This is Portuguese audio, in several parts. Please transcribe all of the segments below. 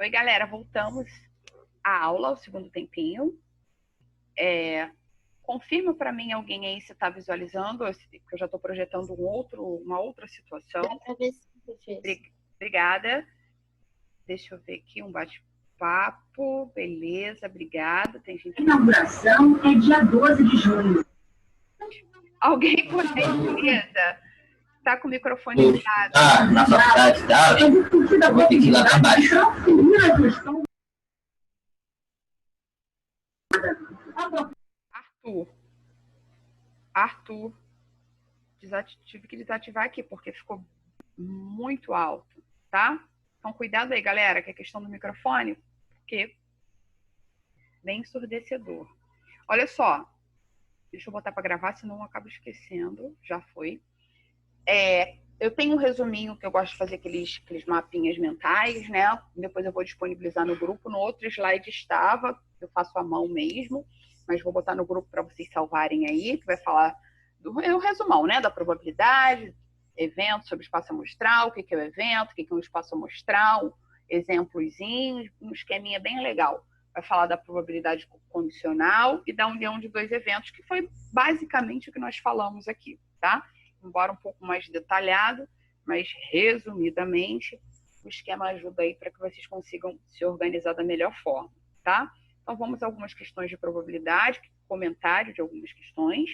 Oi, galera, voltamos à aula, o segundo tempinho. Confirma para mim alguém aí se está visualizando, que eu já estou projetando uma outra situação. Dá para ver sim, professor. Obrigada. Deixa eu ver aqui um bate-papo. Beleza, obrigada. Tem gente... A inauguração é dia 12 de junho. Alguém, por gentileza, está com o microfone ligado? Na faculdade, tá? Eu vou ter que ir lá para baixo. Arthur, tive que desativar aqui, porque ficou muito alto, tá? Então, cuidado aí, galera, que é questão do microfone, porque bem ensurdecedor. Olha só, deixa eu botar para gravar, senão eu acabo esquecendo, já foi. Eu tenho um resuminho que eu gosto de fazer aqueles mapinhas mentais, né? Depois eu vou disponibilizar no grupo. No outro slide estava, eu faço à mão mesmo, mas vou botar no grupo para vocês salvarem aí, que vai falar do resumão, né? Da probabilidade, evento sobre espaço amostral, o que é o evento, o que é um espaço amostral, exemplozinhos, um esqueminha bem legal. Vai falar da probabilidade condicional e da união de dois eventos, que foi basicamente o que nós falamos aqui, tá? Embora um pouco mais detalhado, mas resumidamente, o esquema ajuda aí para que vocês consigam se organizar da melhor forma, tá? Então, vamos a algumas questões de probabilidade, comentário de algumas questões.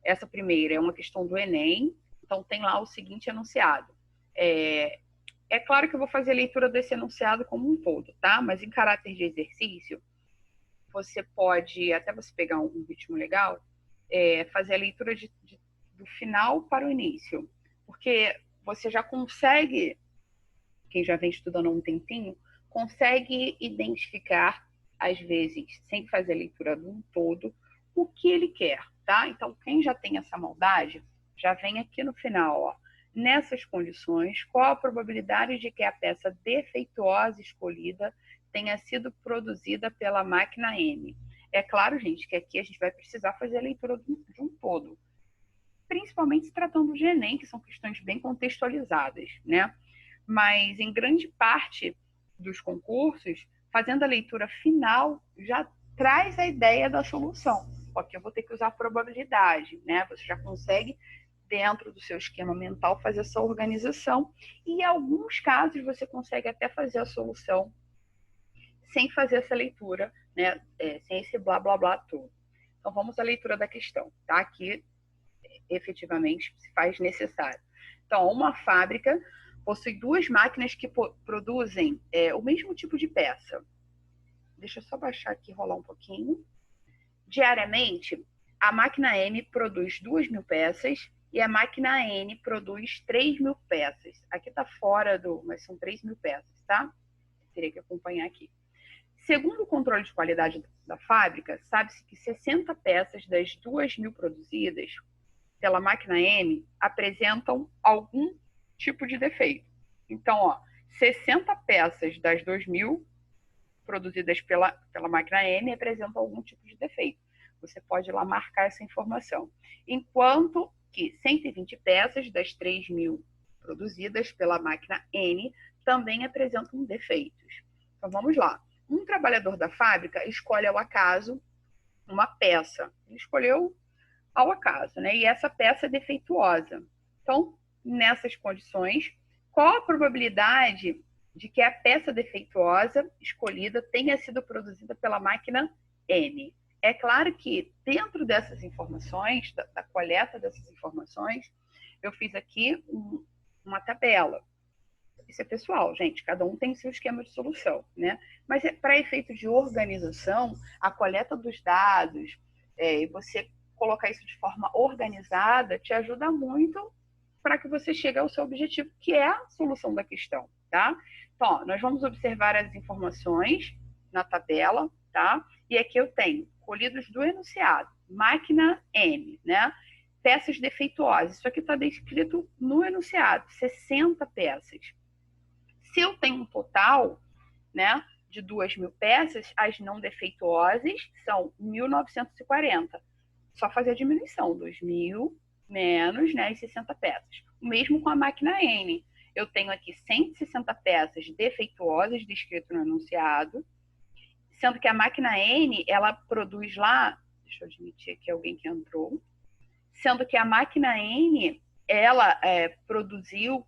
Essa primeira é uma questão do Enem, então tem lá o seguinte enunciado. É claro que eu vou fazer a leitura desse enunciado como um todo, tá? Mas em caráter de exercício, você pode, até você pegar um ritmo legal, fazer a leitura do final para o início, porque você já consegue, quem já vem estudando há um tempinho, consegue identificar, às vezes, sem fazer a leitura de um todo, o que ele quer, tá? Então, quem já tem essa maldade, já vem aqui no final, ó. Nessas condições, qual a probabilidade de que a peça defeituosa escolhida tenha sido produzida pela máquina M? É claro, gente, que aqui a gente vai precisar fazer a leitura de um todo, principalmente se tratando de Enem, que são questões bem contextualizadas, né? Mas em grande parte dos concursos, fazendo a leitura final, já traz a ideia da solução. Porque eu vou ter que usar a probabilidade, né? Você já consegue, dentro do seu esquema mental, fazer essa organização. E em alguns casos, você consegue até fazer a solução sem fazer essa leitura, né? Sem esse blá, blá, blá todo. Então, vamos à leitura da questão, tá? Aqui, efetivamente, se faz necessário. Então, uma fábrica possui duas máquinas que produzem o mesmo tipo de peça. Deixa eu só baixar aqui e rolar um pouquinho. Diariamente, a máquina M produz 2.000 peças e a máquina N produz 3.000 peças. Aqui está fora mas são 3.000 peças, tá? Teria que acompanhar aqui. Segundo o controle de qualidade da fábrica, sabe-se que 60 peças das 2.000 produzidas pela máquina M apresentam algum tipo de defeito. Então, ó, 60 peças das 2.000 produzidas pela máquina M apresentam algum tipo de defeito. Você pode ir lá marcar essa informação. Enquanto que 120 peças das 3.000 produzidas pela máquina N também apresentam defeitos. Então, vamos lá. Um trabalhador da fábrica escolhe ao acaso uma peça. Ele escolheu ao acaso, né? E essa peça é defeituosa. Então, nessas condições, qual a probabilidade de que a peça defeituosa escolhida tenha sido produzida pela máquina M? É claro que dentro dessas informações, da coleta dessas informações, eu fiz aqui uma tabela. Isso é pessoal, gente, cada um tem seu esquema de solução, né? Mas para efeito de organização, a coleta dos dados, e você colocar isso de forma organizada, te ajuda muito para que você chegue ao seu objetivo, que é a solução da questão, tá? Então, ó, nós vamos observar as informações na tabela, tá? E aqui eu tenho colhidos do enunciado, máquina M, né? Peças defeituosas, isso aqui está descrito no enunciado, 60 peças. Se eu tenho um total, né, de 2.000 peças, as não defeituosas são 1.940. Só fazer a diminuição, 2.000 menos, né, as 60 peças. O mesmo com a máquina N. eu tenho aqui 160 peças defeituosas descrito no enunciado, sendo que a máquina N, ela produz lá, deixa eu admitir aqui alguém que entrou, sendo que a máquina N, ela produziu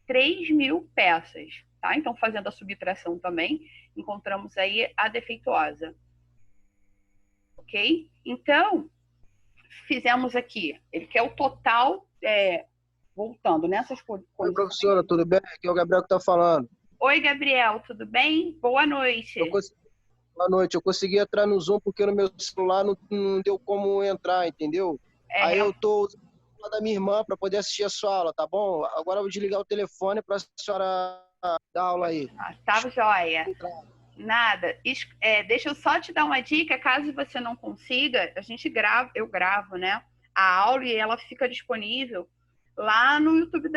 3.000 peças, tá? Então, fazendo a subtração também, encontramos aí a defeituosa. Ok? Então, fizemos aqui, ele quer o total, voltando nessas condições. Oi, professora, tudo bem? Aqui é o Gabriel que está falando. Oi, Gabriel, tudo bem? Boa noite. Boa noite. Eu consegui entrar no Zoom porque no meu celular não deu como entrar, entendeu? Aí eu tô usando o celular da minha irmã para poder assistir a sua aula, tá bom? Agora eu vou desligar o telefone para a senhora dar aula aí. Tá joia. Nada. Deixa eu só te dar uma dica, caso você não consiga, eu gravo, né, a aula e ela fica disponível lá no YouTube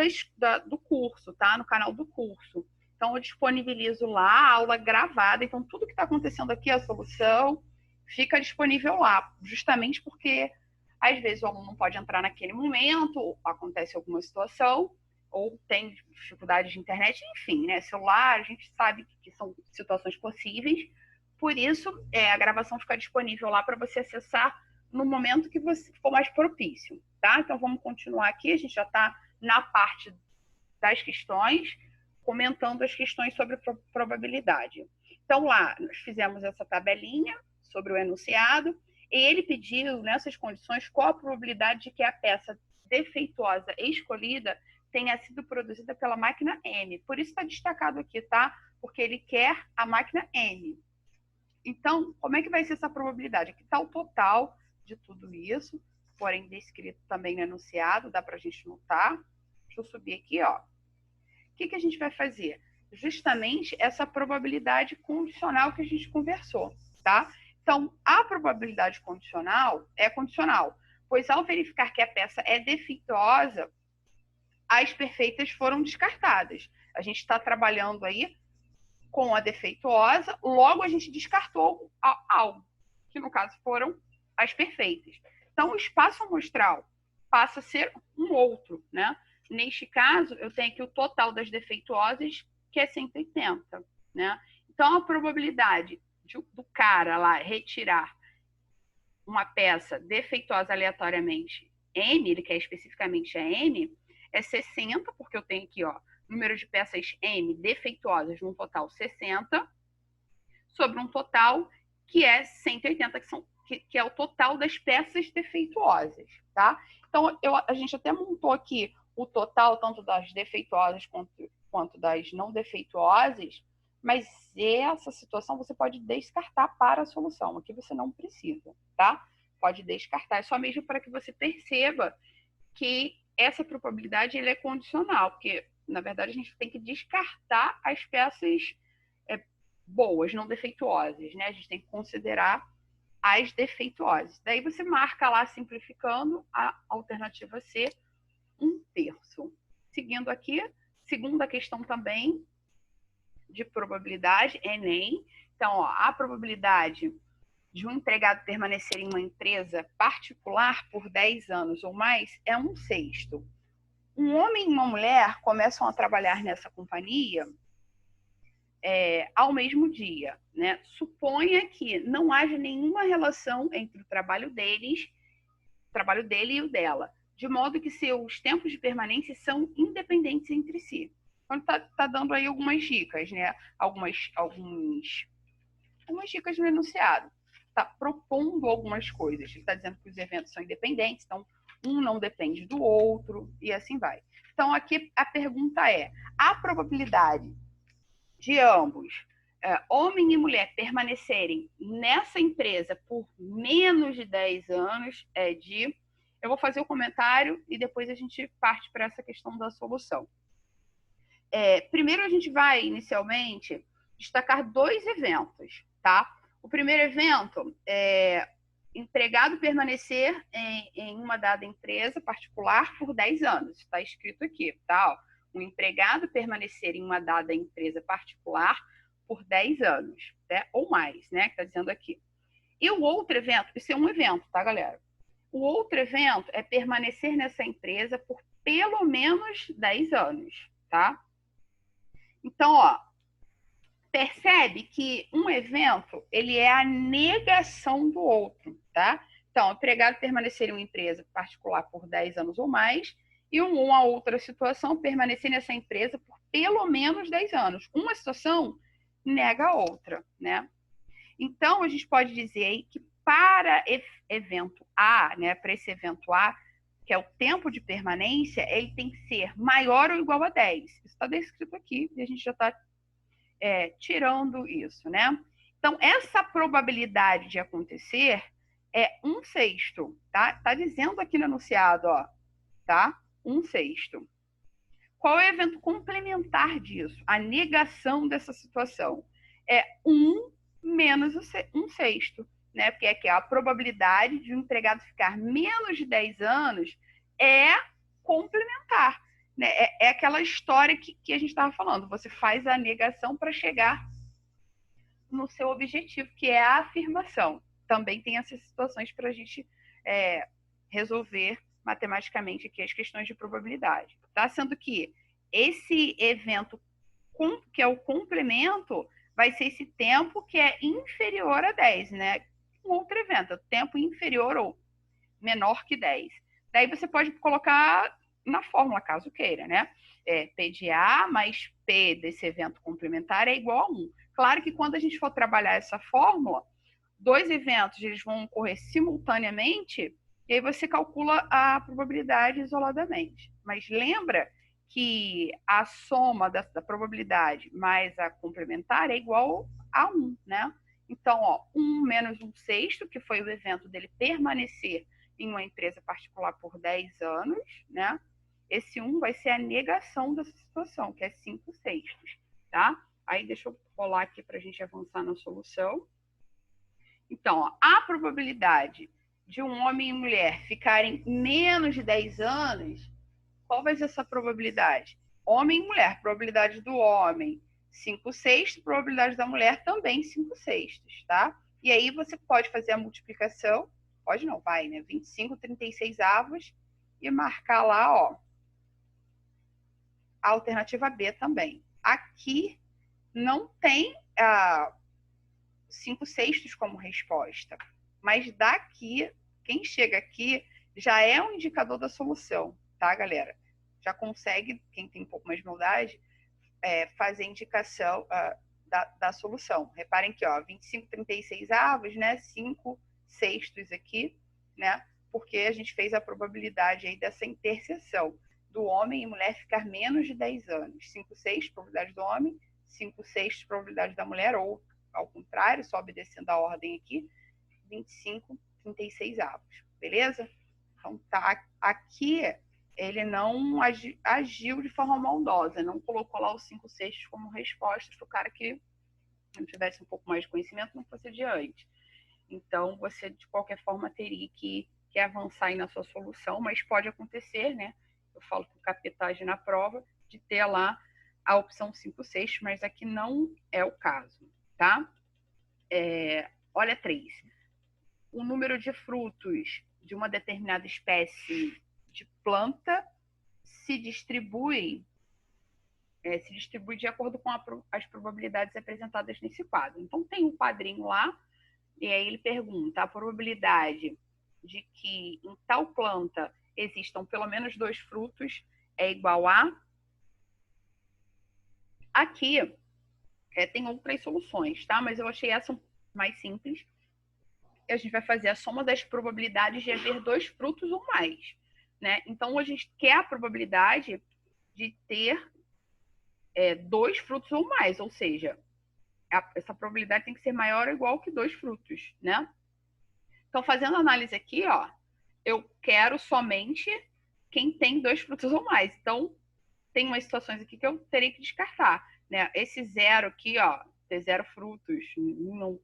do curso, tá? No canal do curso. Então, eu disponibilizo lá a aula gravada. Então, tudo que está acontecendo aqui, a solução, fica disponível lá, justamente porque, às vezes, o aluno não pode entrar naquele momento, acontece alguma situação, ou tem dificuldade de internet, enfim, né? Celular, a gente sabe que são situações possíveis, por isso a gravação fica disponível lá para você acessar no momento que você for mais propício, tá? Então vamos continuar aqui, a gente já está na parte das questões, comentando as questões sobre probabilidade. Então lá, nós fizemos essa tabelinha sobre o enunciado, e ele pediu, nessas condições, qual a probabilidade de que a peça defeituosa escolhida tenha sido produzida pela máquina N. Por isso está destacado aqui, tá? Porque ele quer a máquina N. Então, como é que vai ser essa probabilidade? Aqui está o total de tudo isso, porém descrito também no enunciado, dá para a gente notar. Deixa eu subir aqui, ó. O que a gente vai fazer? Justamente essa probabilidade condicional que a gente conversou, tá? Então, a probabilidade condicional é condicional, pois ao verificar que a peça é defeituosa, as perfeitas foram descartadas. A gente está trabalhando aí com a defeituosa, logo a gente descartou algo, que no caso foram as perfeitas. Então, o espaço amostral passa a ser um outro, né? Neste caso, eu tenho aqui o total das defeituosas, que é 180, né? Então, a probabilidade do cara lá retirar uma peça defeituosa aleatoriamente N, ele quer especificamente a N, é 60, porque eu tenho aqui, ó, número de peças M defeituosas num total 60, sobre um total que é 180, que é o total das peças defeituosas, tá? Então, a gente até montou aqui o total, tanto das defeituosas quanto das não defeituosas, mas essa situação você pode descartar para a solução. Aqui você não precisa, tá? Pode descartar. É só mesmo para que você perceba que essa probabilidade é condicional, porque, na verdade, a gente tem que descartar as peças boas, não defeituosas, né? A gente tem que considerar as defeituosas. Daí você marca lá, simplificando, a alternativa C, 1/3. Seguindo aqui, segunda questão também de probabilidade, Enem. Então, ó, a probabilidade de um empregado permanecer em uma empresa particular por 10 anos ou mais é 1/6. Um homem e uma mulher começam a trabalhar nessa companhia ao mesmo dia, né? Suponha que não haja nenhuma relação entre o trabalho dele e o dela, de modo que seus tempos de permanência são independentes entre si. Então, tá dando aí algumas dicas, né? Algumas dicas no enunciado. Está propondo algumas coisas. Ele está dizendo que os eventos são independentes, então um não depende do outro, e assim vai. Então, aqui a pergunta é: a probabilidade de ambos, homem e mulher, permanecerem nessa empresa por menos de 10 anos é de... Eu vou fazer o comentário e depois a gente parte para essa questão da solução. Primeiro, a gente vai, inicialmente, destacar 2 eventos, tá? O primeiro evento é empregado permanecer em uma dada empresa particular por 10 anos. Está escrito aqui, tá? Um empregado permanecer em uma dada empresa particular por 10 anos, né? Ou mais, né? Que está dizendo aqui. E o outro evento, isso é um evento, tá, galera? O outro evento é permanecer nessa empresa por pelo menos 10 anos, tá? Então, ó, percebe que um evento, ele é a negação do outro, tá? Então, o empregado permanecer em uma empresa particular por 10 anos ou mais e uma outra situação permanecer nessa empresa por pelo menos 10 anos. Uma situação nega a outra, né? Então, a gente pode dizer aí que para evento A, né, para esse evento A, que é o tempo de permanência, ele tem que ser maior ou igual a 10. Isso está descrito aqui e a gente já está tirando isso, né? Então, essa probabilidade de acontecer é 1/6, tá? Tá dizendo aqui no enunciado, ó, tá? 1/6. Qual é o evento complementar disso? A negação dessa situação é 1 menos 1/6, né? Porque aqui a probabilidade de um empregado ficar menos de 10 anos é complementar. Né? É aquela história que a gente estava falando. Você faz a negação para chegar no seu objetivo, que é a afirmação. Também tem essas situações para a gente resolver matematicamente aqui as questões de probabilidade. Tá? Sendo que esse evento, que é o complemento, vai ser esse tempo que é inferior a 10, né? Um outro evento, tempo inferior ou menor que 10. Daí você pode colocar na fórmula, caso queira, né? P de A mais P desse evento complementar é igual a 1. Claro que quando a gente for trabalhar essa fórmula, dois eventos eles vão ocorrer simultaneamente e aí você calcula a probabilidade isoladamente. Mas lembra que a soma da probabilidade mais a complementar é igual a 1, né? Então, ó, 1 menos 1/6, que foi o evento dele permanecer em uma empresa particular por 10 anos, né? Esse 1 vai ser a negação dessa situação, que é 5/6, tá? Aí deixa eu rolar aqui para a gente avançar na solução. Então, ó, a probabilidade de um homem e mulher ficarem menos de 10 anos, qual vai ser essa probabilidade? Homem e mulher, probabilidade do homem 5/6, probabilidade da mulher também 5/6, tá? E aí você pode fazer a multiplicação, pode não, vai, né? 25/36 e marcar lá, ó, a alternativa B também. Aqui não tem 5/6 como resposta, mas daqui, quem chega aqui já é um indicador da solução, tá, galera? Já consegue, quem tem um pouco mais de humildade, fazer indicação da solução. Reparem que, ó, 25/36, né? 5/6 aqui, né? Porque a gente fez a probabilidade aí dessa interseção do homem e mulher ficar menos de 10 anos. 5/6, probabilidade do homem, 5/6, probabilidade da mulher, ou ao contrário, só obedecendo a ordem aqui, 25/36, beleza? Então, tá aqui ele não agiu de forma maldosa, não colocou lá os 5/6 como resposta para o cara que não tivesse um pouco mais de conhecimento, não fosse adiante. Então, você, de qualquer forma, teria que avançar aí na sua solução, mas pode acontecer, né? Eu falo que o capetagem na prova, de ter lá a opção 5/6, mas aqui não é o caso, tá? Olha 3. O número de frutos de uma determinada espécie de planta se distribui de acordo com as probabilidades apresentadas nesse quadro. Então, tem um quadrinho lá, e aí ele pergunta a probabilidade de que em tal planta existam pelo menos 2 frutos é igual a... Aqui tem outras soluções, tá? Mas eu achei essa mais simples. A gente vai fazer a soma das probabilidades de haver 2 frutos ou mais, né? Então, a gente quer a probabilidade de ter 2 frutos ou mais, ou seja, essa probabilidade tem que ser maior ou igual que 2 frutos, né? Então, fazendo a análise aqui, ó, eu quero somente quem tem 2 frutos ou mais. Então, tem umas situações aqui que eu terei que descartar, né? Esse 0 aqui, ó, ter 0 frutos, não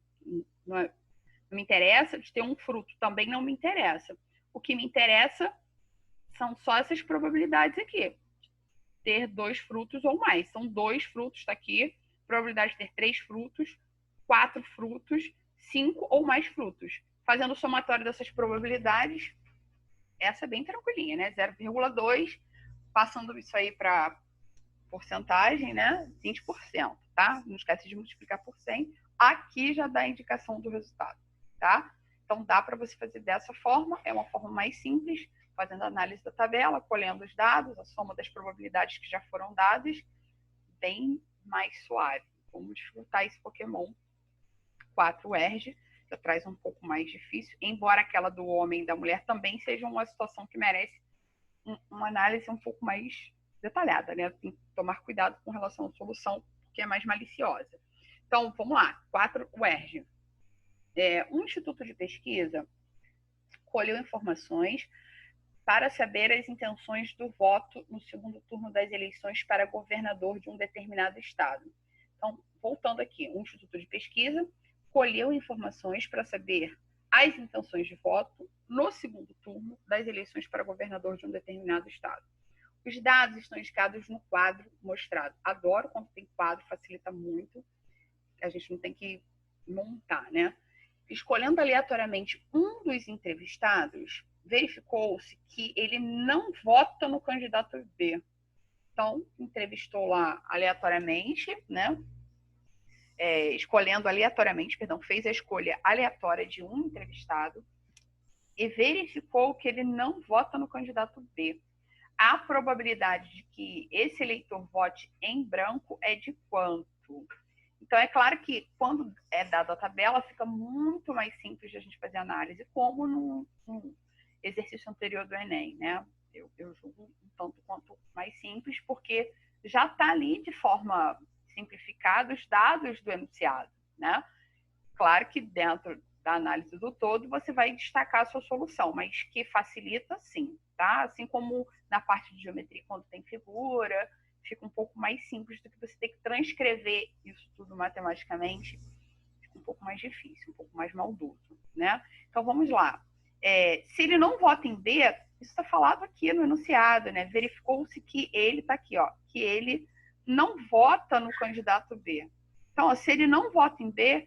me interessa. De ter 1 fruto também não me interessa. O que me interessa são só essas probabilidades aqui. Ter 2 frutos ou mais. São 2 frutos, tá aqui. Probabilidade de ter 3 frutos, 4 frutos, 5 ou mais frutos. Fazendo o somatório dessas probabilidades, essa é bem tranquilinha, né? 0,2, passando isso aí porcentagem, né? 20%, tá? Não esquece de multiplicar por 100. Aqui já dá a indicação do resultado, tá? Então, dá para você fazer dessa forma. É uma forma mais simples, fazendo a análise da tabela, colhendo os dados, a soma das probabilidades que já foram dadas, bem mais suave. Vamos dificultar esse Pokémon 4 UERJ, já traz um pouco mais difícil, embora aquela do homem e da mulher também seja uma situação que merece uma análise um pouco mais detalhada, né? Tem que tomar cuidado com relação à solução, que é mais maliciosa. Então, vamos lá. 4 UERJ. Um instituto de pesquisa colheu informações para saber as intenções do voto no segundo turno das eleições para governador de um determinado estado. Então, voltando aqui, um instituto de pesquisa colheu informações para saber as intenções de voto no segundo turno das eleições para governador de um determinado estado. Os dados estão indicados no quadro mostrado. Adoro quando tem quadro, facilita muito. A gente não tem que montar, né? Escolhendo aleatoriamente um dos entrevistados, verificou-se que ele não vota no candidato B. Então, entrevistou lá aleatoriamente, né? Escolhendo aleatoriamente, fez a escolha aleatória de um entrevistado e verificou que ele não vota no candidato B. A probabilidade de que esse eleitor vote em branco é de quanto? Então, é claro que quando é dada a tabela, fica muito mais simples de a gente fazer análise, como no exercício anterior do Enem, né? Eu julgo um tanto quanto mais simples, porque já está ali de forma simplificada os dados do enunciado, né? Claro que dentro da análise do todo, você vai destacar a sua solução, mas que facilita, sim, tá? Assim como na parte de geometria, quando tem figura, fica um pouco mais simples do que você ter que transcrever isso tudo matematicamente, fica um pouco mais difícil, um pouco mais maldoso, né? Então, vamos lá. Se ele não vota em B, isso está falado aqui no enunciado, né? Verificou-se que ele está aqui, ó, que ele não vota no candidato B. Então, ó, se ele não vota em B,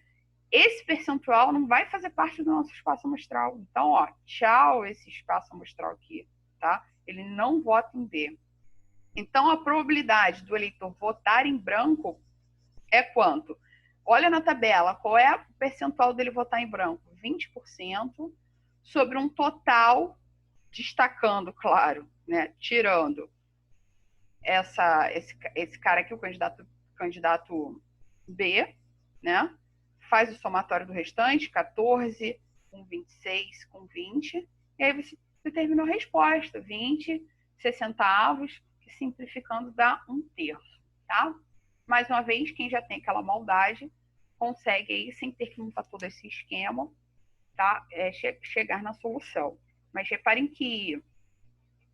esse percentual não vai fazer parte do nosso espaço amostral. Então, ó, tchau esse espaço amostral aqui, tá? Ele não vota em B. Então, a probabilidade do eleitor votar em branco é quanto? Olha na tabela, qual é o percentual dele votar em branco? 20% sobre um total, destacando, claro, né? Tirando esse cara aqui, o candidato B, né? Faz o somatório do restante, 14 com 26 com 20, e aí você determinou a resposta, 20 60avos, que simplificando dá 1/3, tá? Mais uma vez, quem já tem aquela maldade, consegue aí, sem ter que montar todo esse esquema, tá? Chegar na solução. Mas reparem que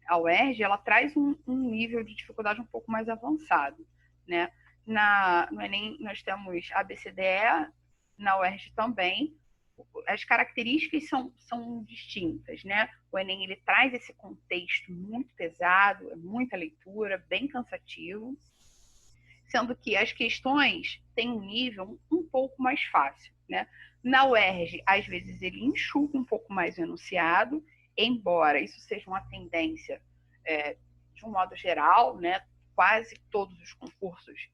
a UERJ, ela traz um nível de dificuldade um pouco mais avançado, né? No Enem, nós temos ABCDE, na UERJ também. As características são distintas, né? O Enem, ele traz esse contexto muito pesado, é muita leitura, bem cansativo, sendo que as questões têm um nível um pouco mais fácil, né? Na UERJ, às vezes, ele enxuga um pouco mais o enunciado, embora isso seja uma tendência de um modo geral, né? Quase todos os concursos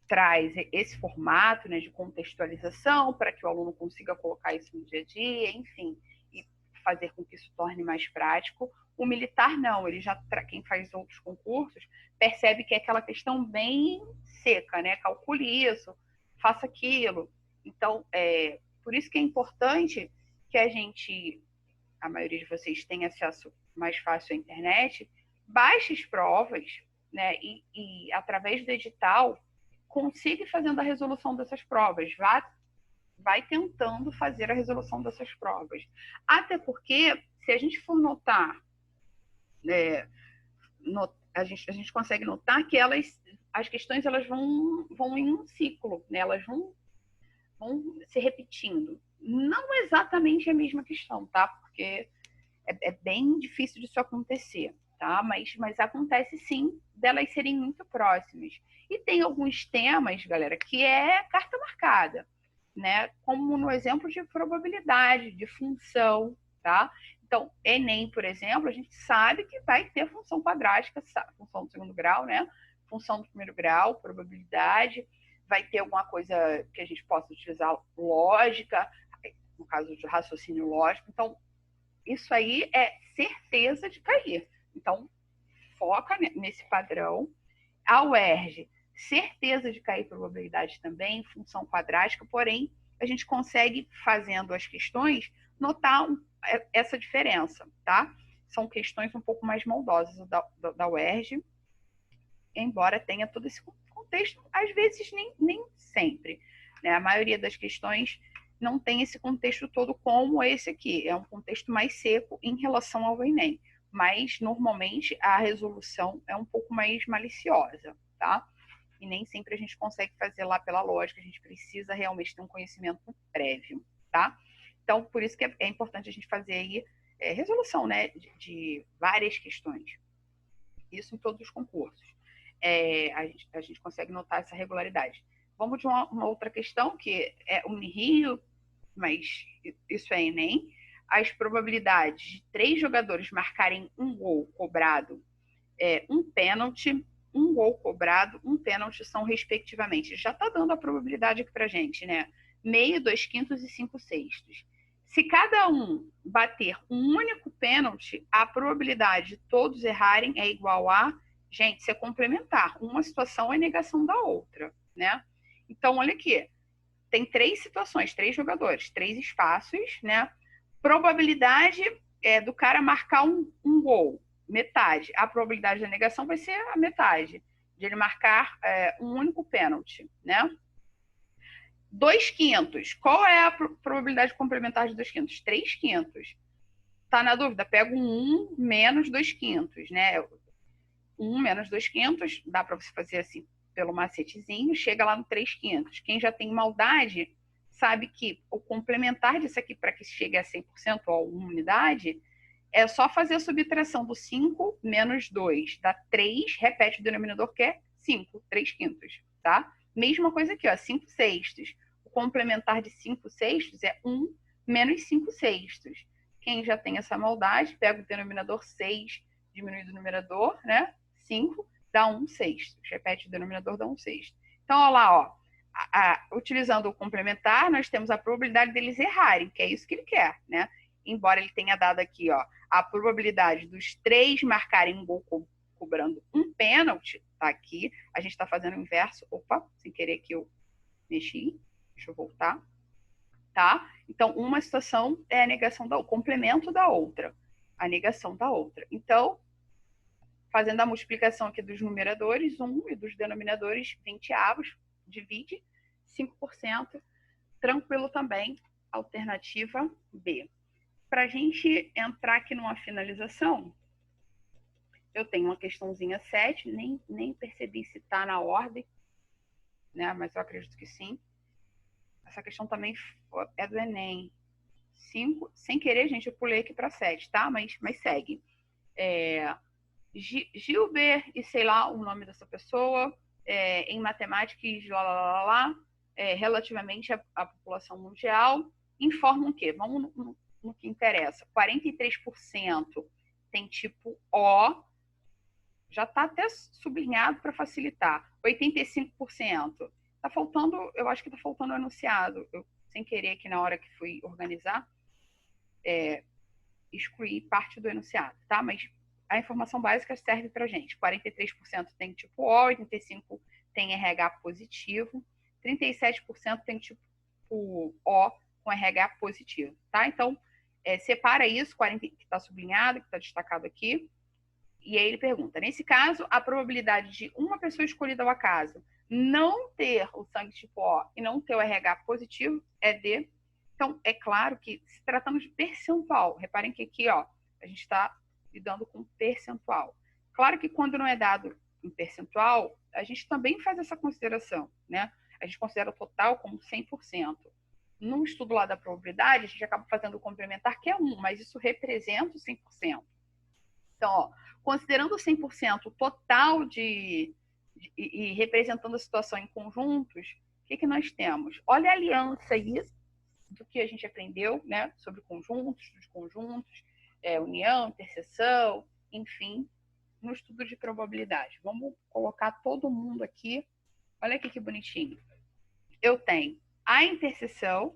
traz esse formato, né, de contextualização para que o aluno consiga colocar isso no dia a dia, enfim, e fazer com que isso torne mais prático. O militar não, ele já, quem faz outros concursos, percebe que é aquela questão bem seca, né? Calcule isso, faça aquilo. Então, por isso que é importante que a maioria de vocês tenha acesso mais fácil à internet, baixe as provas, né? E através do edital, consiga ir fazendo a resolução dessas provas, vai tentando fazer a resolução dessas provas. Até porque, se a gente for notar, a gente consegue notar que as questões elas vão em um ciclo, né? Elas vão se repetindo. Não exatamente a mesma questão, tá? Porque é bem difícil disso acontecer, tá? Mas acontece sim delas serem muito próximas. E tem alguns temas, galera, que é carta marcada, né? Como no exemplo de probabilidade, de função, tá? Então, Enem, por exemplo, a gente sabe que vai ter função quadrática, função do segundo grau, né? função do primeiro grau, probabilidade, vai ter alguma coisa que a gente possa utilizar lógica, no caso de raciocínio lógico. Então, isso aí é certeza de cair. Então, foca nesse padrão. A UERJ, certeza de cair probabilidade também, função quadrática, porém, a gente consegue, fazendo as questões, notar essa diferença, tá? São questões um pouco mais maldosas da UERJ, embora tenha todo esse contexto, às vezes nem sempre, né? A maioria das questões não tem esse contexto todo como esse aqui, é um contexto mais seco em relação ao Enem, mas normalmente a resolução é um pouco mais maliciosa, tá? E nem sempre a gente consegue fazer lá pela lógica, a gente precisa realmente ter um conhecimento prévio, tá? Então, por isso que é importante a gente fazer aí resolução, né, de várias questões. Isso em todos os concursos. A gente consegue notar essa regularidade. Vamos de uma outra questão, que é Unirio, mas isso é Enem. As probabilidades de 3 jogadores marcarem um gol cobrado, um pênalti, um gol cobrado, um pênalti são respectivamente. Já está dando a probabilidade aqui para gente, né? Meio, 2/5 e 5/6. Se cada um bater um único pênalti, a probabilidade de todos errarem é igual a, gente, isso é complementar. Uma situação é negação da outra, né? Então, olha aqui. Tem 3 situações, 3 jogadores, 3 espaços, né? Probabilidade do cara marcar um gol, metade. A probabilidade da negação vai ser a metade, de ele marcar um único pênalti, né? 2/5. Qual é a probabilidade complementar de 2/5? 3/5. Tá na dúvida? Pega um 1 menos 2/5, né? 1 menos 2/5, dá para você fazer assim pelo macetezinho, chega lá no 3/5. Quem já tem maldade sabe que o complementar disso aqui para que chegue a 100% ou 1 unidade é só fazer a subtração do 5 menos 2, dá 3, repete o denominador que é 5, 3/5, tá? Mesma coisa aqui, ó, 5/6. O complementar de 5/6 é 1 menos 5/6. Quem já tem essa maldade, pega o denominador 6, diminui o numerador, né? 5, dá 1/6. Repete o denominador, dá 1/6. Então, olha lá, ó. Utilizando o complementar, nós temos a probabilidade deles errarem, que é isso que ele quer, né? Embora ele tenha dado aqui, ó, a probabilidade dos 3 marcarem um gol cobrando um pênalti, tá aqui. A gente está fazendo o inverso. Opa, sem querer que eu mexi. Deixa eu voltar. Tá? Então, uma situação é a negação o complemento da outra. A negação da outra. Então, fazendo a multiplicação aqui dos numeradores, 1, e dos denominadores, 20 avos, divide 5%. Tranquilo também, alternativa B. Para a gente entrar aqui numa finalização, eu tenho uma questãozinha 7, nem percebi se está na ordem, né? Mas eu acredito que sim. Essa questão também é do Enem. 5, sem querer, gente, eu pulei aqui para 7, tá? Mas segue. Gilbert, e sei lá o nome dessa pessoa, em matemática e relativamente à população mundial, informam o quê? Vamos no que interessa. 43% tem tipo O, já está até sublinhado para facilitar. 85%. Tá faltando, eu acho que está faltando o enunciado. Eu, sem querer, aqui na hora que fui organizar, excluí parte do enunciado, tá? Mas a informação básica serve para gente. 43% tem tipo O, 85% tem RH positivo, 37% tem tipo O com RH positivo, tá? Então, separa isso, 40 que está sublinhado, que está destacado aqui. E aí ele pergunta, nesse caso, a probabilidade de uma pessoa escolhida ao acaso não ter o sangue tipo O e não ter o RH positivo é D. Então, é claro que se tratando de percentual, reparem que aqui, ó, a gente está lidando com percentual. Claro que quando não é dado em percentual, a gente também faz essa consideração, né? A gente considera o total como 100%. No estudo lá da probabilidade, a gente acaba fazendo o complementar, que é 1, mas isso representa o 100%. Então, ó, considerando 100% total e representando a situação em conjuntos, o que nós temos? Olha a aliança aí do que a gente aprendeu, né, sobre conjuntos, união, interseção, enfim, no estudo de probabilidade. Vamos colocar todo mundo aqui. Olha aqui que bonitinho. Eu tenho a interseção,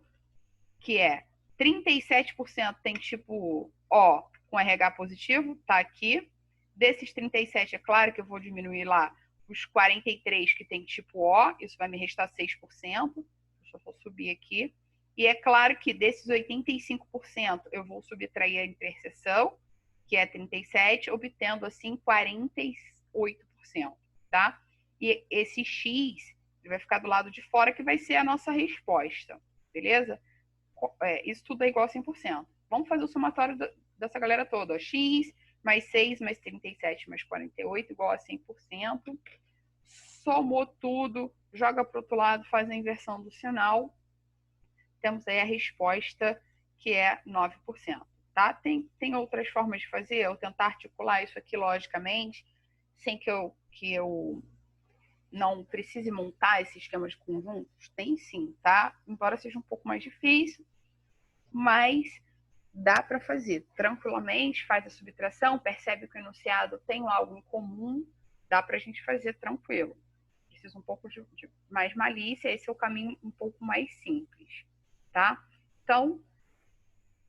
que é 37% tem tipo O com RH positivo, tá aqui. Desses 37, é claro que eu vou diminuir lá os 43 que tem tipo O, isso vai me restar 6%. Deixa eu só subir aqui. E é claro que desses 85% eu vou subtrair a interseção, que é 37, obtendo assim 48%, tá? E esse X vai ficar do lado de fora, que vai ser a nossa resposta, beleza? Isso tudo é igual a 100%. Vamos fazer o somatório dessa galera toda. Ó. X mais 6 mais 37 mais 48 igual a 100%. Somou tudo, joga para o outro lado, faz a inversão do sinal. Temos aí a resposta, que é 9%. Tá? Tem outras formas de fazer, eu tentar articular isso aqui logicamente, sem que eu não precise montar esse esquema de conjuntos? Tem sim, tá? Embora seja um pouco mais difícil, mas dá para fazer tranquilamente, faz a subtração, percebe que o enunciado tem algo em comum, dá para a gente fazer tranquilo. Precisa um pouco de mais malícia, esse é o caminho um pouco mais simples, tá? Então,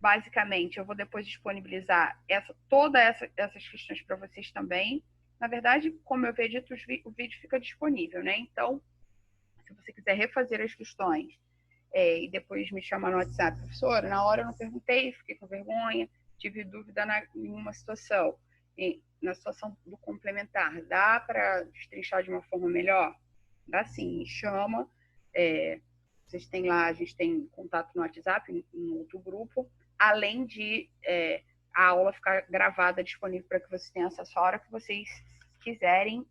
basicamente, eu vou depois disponibilizar todas essas questões para vocês também. Na verdade, como eu havia dito, o vídeo fica disponível, né? Então, se você quiser refazer as questões e depois me chamar no WhatsApp, professora, na hora eu não perguntei, fiquei com vergonha, tive dúvida em uma situação, na situação do complementar, dá para destrinchar de uma forma melhor? Dá sim, me chama, vocês têm lá, a gente tem contato no WhatsApp, em outro grupo, além de a aula ficar gravada, disponível para que vocês tenham acesso a hora que vocês quiserem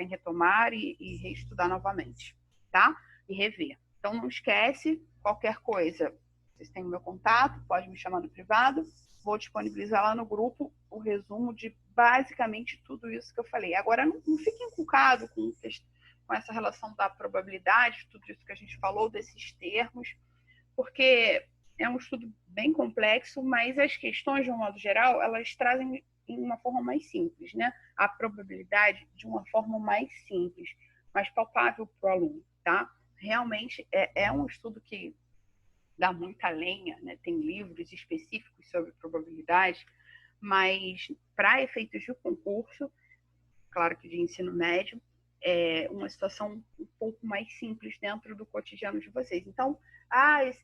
retomar e reestudar novamente, tá? E rever. Então, não esquece, qualquer coisa, vocês têm o meu contato, pode me chamar no privado, vou disponibilizar lá no grupo o resumo de basicamente tudo isso que eu falei. Agora, não fique encucado com essa relação da probabilidade, tudo isso que a gente falou, desses termos, porque é um estudo bem complexo, mas as questões, de um modo geral, elas trazem em uma forma mais simples, né? A probabilidade de uma forma mais simples, mais palpável para o aluno, tá? Realmente é um estudo que dá muita lenha, né? Tem livros específicos sobre probabilidade, mas para efeitos de concurso, claro que de ensino médio, é uma situação um pouco mais simples dentro do cotidiano de vocês. Então,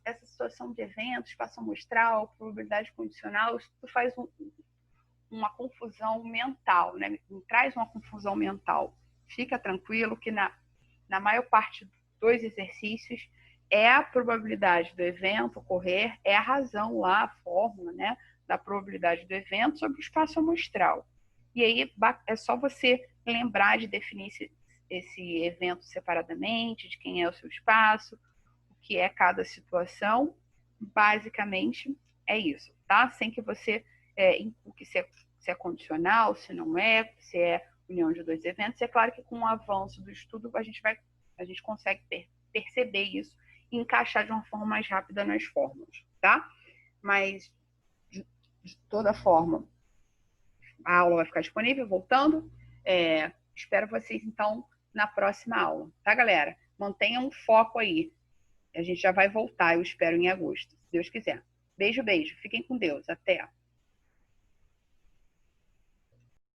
essa situação de eventos, espaço amostral, probabilidade condicional, isso faz uma confusão mental, né? Traz uma confusão mental. Fica tranquilo que na maior parte dos exercícios é a probabilidade do evento ocorrer, é a razão lá, a fórmula, né, da probabilidade do evento sobre o espaço amostral. E aí é só você lembrar de definir esse evento separadamente, de quem é o seu espaço, o que é cada situação. Basicamente é isso, tá? Sem que você se é condicional, se não é, se é união de dois eventos. É claro que com o avanço do estudo a gente consegue perceber isso e encaixar de uma forma mais rápida nas fórmulas, tá? Mas, de toda forma, a aula vai ficar disponível, voltando. Espero vocês, então, na próxima aula, tá, galera? Mantenham um foco aí. A gente já vai voltar, eu espero, em agosto, se Deus quiser. Beijo, beijo. Fiquem com Deus. Até.